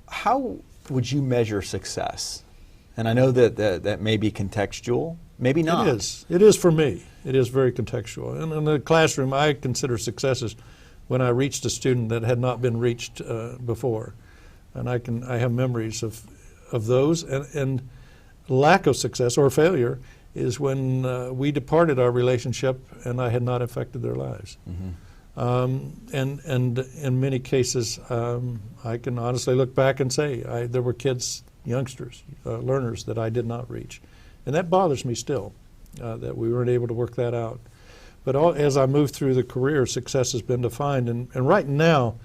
how would you measure success? And I know that may be contextual, maybe not. It is. It is for me. It is very contextual. And in the classroom, I consider successes when I reached a student that had not been reached before. And I have memories of those. And lack of success or failure is when we departed our relationship and I had not affected their lives. And in many cases, I can honestly look back and say there were kids, youngsters, learners that I did not reach. And that bothers me still, that we weren't able to work that out. But as I move through the career, success has been defined. And right now,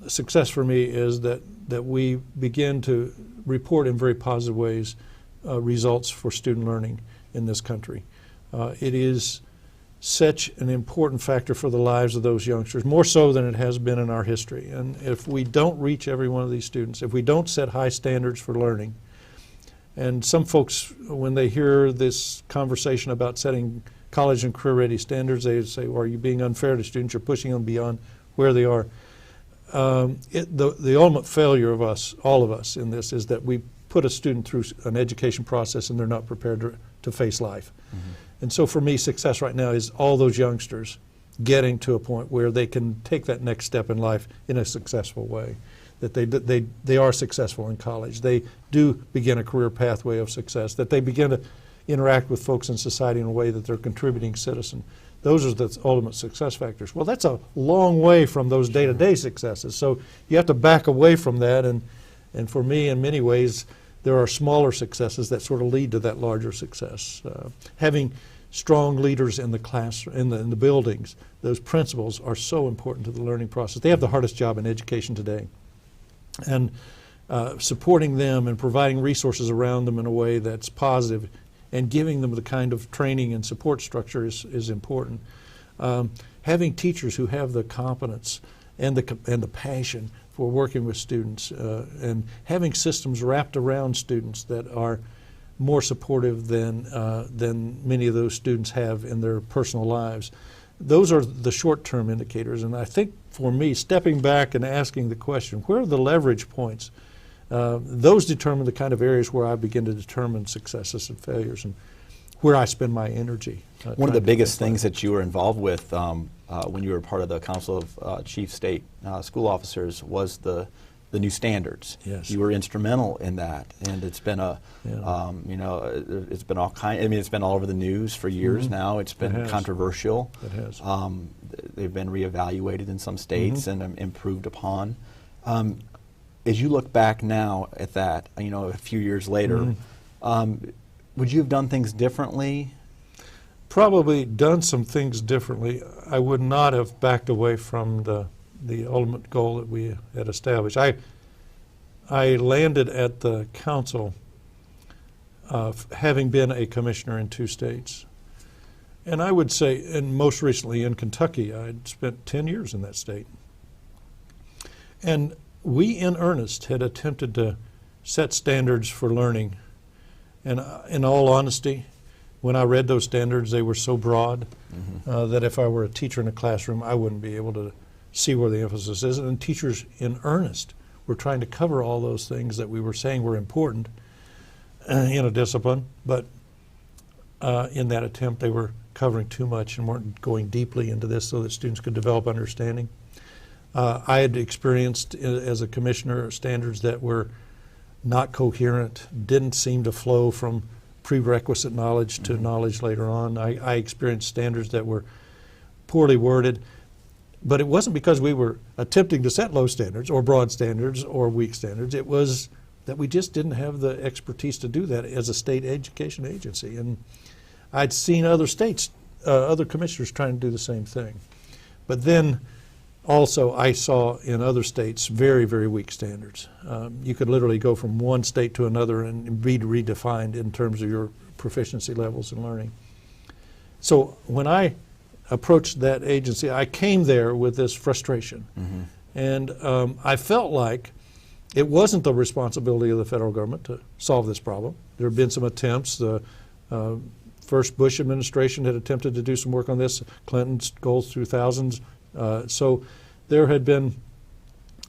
success for me is that we begin to report in very positive ways results for student learning in this country. It is such an important factor for the lives of those youngsters, more so than it has been in our history. And if we don't reach every one of these students, if we don't set high standards for learning, and some folks, when they hear this conversation about setting college and career-ready standards, they say, well, are you being unfair to students? You're pushing them beyond where they are. The ultimate failure of us, all of us in this, is that we put a student through an education process and they're not prepared to face life. And so for me, success right now is all those youngsters getting to a point where they can take that next step in life in a successful way, that they are successful in college. They do begin a career pathway of success, that they begin to interact with folks in society in a way that they're a contributing citizen. Those are the ultimate success factors. Well, that's a long way from those day-to-day successes. So you have to back away from that. And for me, in many ways, there are smaller successes that sort of lead to that larger success. Having strong leaders in the class, in the buildings, those principals are so important to the learning process. They have the hardest job in education today. And supporting them and providing resources around them in a way that's positive and giving them the kind of training and support structure is important. Having teachers who have the competence and the passion for working with students, and having systems wrapped around students that are more supportive than many of those students have in their personal lives. Those are the short-term indicators. And I think for me, stepping back and asking the question, where are the leverage points? Those determine the kind of areas where I begin to determine successes and failures and where I spend my energy. One of the biggest things that you were involved with when you were part of the Council of Chief State School Officers was the new standards. Yes. You were instrumental in that, and it's been it's been all kind. I mean, it's been all over the news for years now. It's been controversial. It has. They've been reevaluated in some states and improved upon. As you look back now at that, a few years later, would you have done things differently? Probably done some things differently. I would not have backed away from the ultimate goal that we had established. I landed at the council having been a commissioner in 2 states. And I would say, and most recently in Kentucky, I'd spent 10 years in that state. And we, in earnest, had attempted to set standards for learning. And in all honesty, when I read those standards, they were so broad that if I were a teacher in a classroom, I wouldn't be able to see where the emphasis is. And teachers, in earnest, were trying to cover all those things that we were saying were important in a discipline. But in that attempt, they were covering too much and weren't going deeply into this so that students could develop understanding. I had experienced as a commissioner standards that were not coherent, didn't seem to flow from prerequisite knowledge to knowledge later on. I experienced standards that were poorly worded, but it wasn't because we were attempting to set low standards or broad standards or weak standards. It was that we just didn't have the expertise to do that as a state education agency. And I'd seen other states, other commissioners trying to do the same thing. But then also I saw in other states very, very weak standards. You could literally go from one state to another and be redefined in terms of your proficiency levels in learning. So when I approached that agency, I came there with this frustration. And I felt like it wasn't the responsibility of the federal government to solve this problem. There have been some attempts. The first Bush administration had attempted to do some work on this. Clinton's goals through thousands. So there had been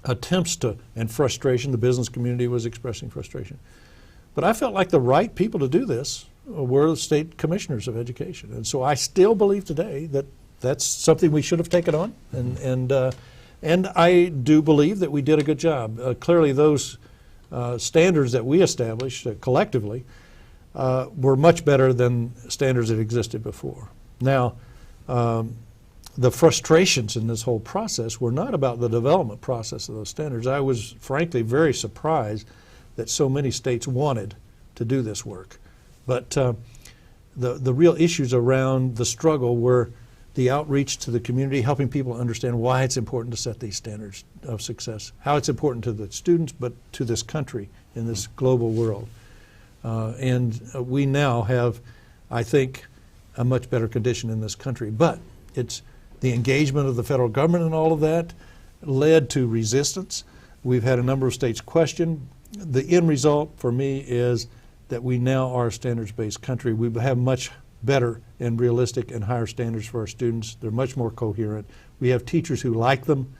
attempts to, and frustration. The business community was expressing frustration. But I felt like the right people to do this were the state commissioners of education. And so I still believe today that that's something we should have taken on. And I do believe that we did a good job. Clearly those standards that we established collectively were much better than standards that existed before. Now, the frustrations in this whole process were not about the development process of those standards. I was frankly very surprised that so many states wanted to do this work. But the real issues around the struggle were the outreach to the community, helping people understand why it's important to set these standards of success, how it's important to the students, but to this country in this global world. And we now have, I think, a much better condition in this country. But it's the engagement of the federal government and all of that led to resistance. We've had a number of states question. The end result for me is that we now are a standards-based country. We have much better and realistic and higher standards for our students. They're much more coherent. We have teachers who like them.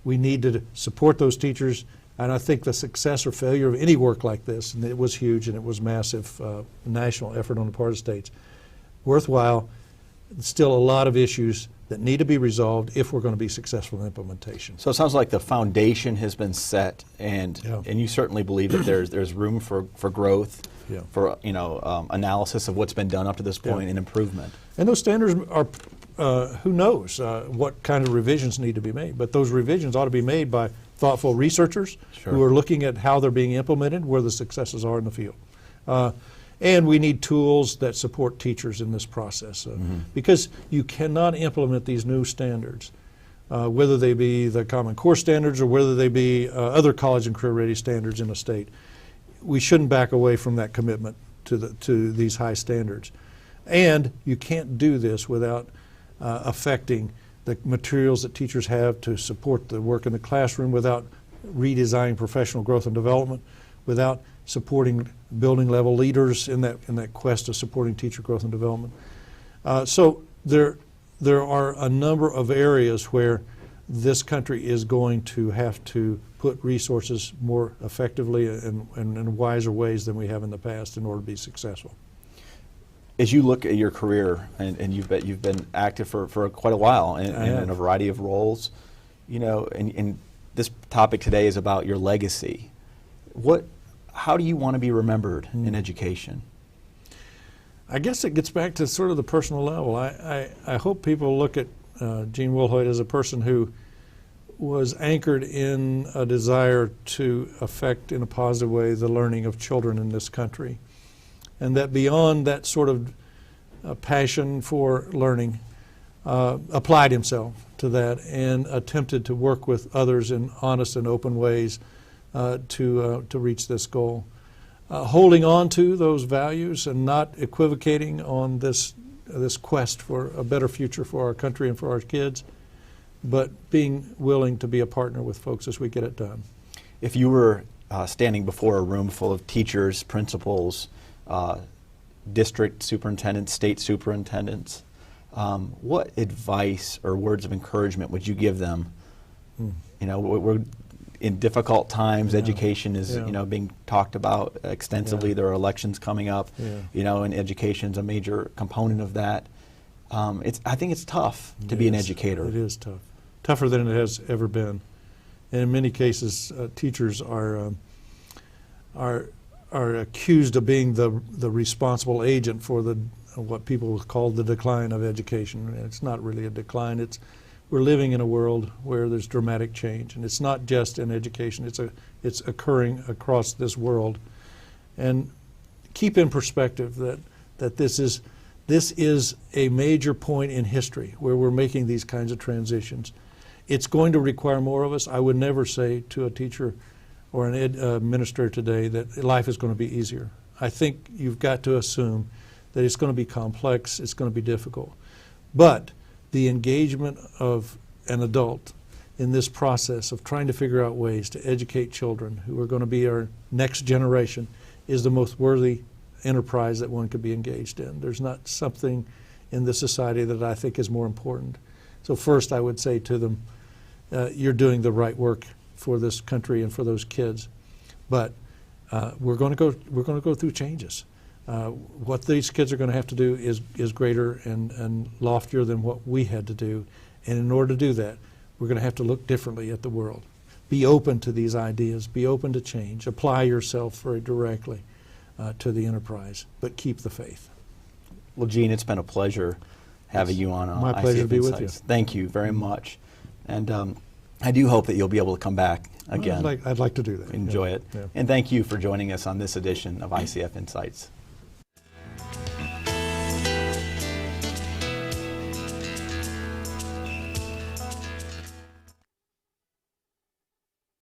We need to support those teachers. And I think the success or failure of any work like this, and it was huge and it was massive national effort on the part of states, worthwhile. Still a lot of issues that need to be resolved if we're going to be successful in implementation. So it sounds like the foundation has been set, and you certainly believe that there's room for growth, for analysis of what's been done up to this point and improvement. And those standards are, who knows what kind of revisions need to be made, but those revisions ought to be made by thoughtful researchers who are looking at how they're being implemented, where the successes are in the field. And we need tools that support teachers in this process because you cannot implement these new standards, whether they be the Common Core standards or whether they be other college and career ready standards in a state. We shouldn't back away from that commitment to these high standards. And you can't do this without affecting the materials that teachers have to support the work in the classroom, without redesigning professional growth and development, without supporting building level leaders in that quest of supporting teacher growth and development. So there are a number of areas where this country is going to have to put resources more effectively and in wiser ways than we have in the past in order to be successful. As you look at your career, and you've been active for quite a while in a variety of roles, and this topic today is about your legacy. How do you want to be remembered in education? I guess it gets back to sort of the personal level. I hope people look at Gene Wilhoit as a person who was anchored in a desire to affect in a positive way the learning of children in this country. And that beyond that sort of passion for learning, applied himself to that and attempted to work with others in honest and open ways to reach this goal. Holding on to those values and not equivocating on this quest for a better future for our country and for our kids, but being willing to be a partner with folks as we get it done. If you were standing before a room full of teachers, principals, district superintendents, state superintendents, what advice or words of encouragement would you give them? We're in difficult times. Education is being talked about extensively. There are elections coming up, and education is a major component of that. I think it's tough to be an educator. It is tough, tougher than it has ever been. And in many cases, teachers are accused of being the responsible agent for what people call the decline of education. It's not really a decline. We're living in a world where there's dramatic change, and it's not just in education. It's occurring across this world. And keep in perspective that this is a major point in history where we're making these kinds of transitions. It's going to require more of us. I would never say to a teacher or an administrator today that life is going to be easier. I think you've got to assume that it's going to be complex, it's going to be difficult. But the engagement of an adult in this process of trying to figure out ways to educate children who are going to be our next generation is the most worthy enterprise that one could be engaged in. There's not something in this society that I think is more important. So first I would say to them, you're doing the right work for this country and for those kids. But we're going to go through changes. What these kids are going to have to do is greater and loftier than what we had to do. And in order to do that, we're going to have to look differently at the world. Be open to these ideas. Be open to change. Apply yourself very directly to the enterprise, but keep the faith. Well, Gene, it's been a pleasure having you on my pleasure ICF to be with Insights. you. Thank you very much. And I do hope that you'll be able to come back again. I'd like to do that. Enjoy it. Yeah. And thank you for joining us on this edition of ICF Insights.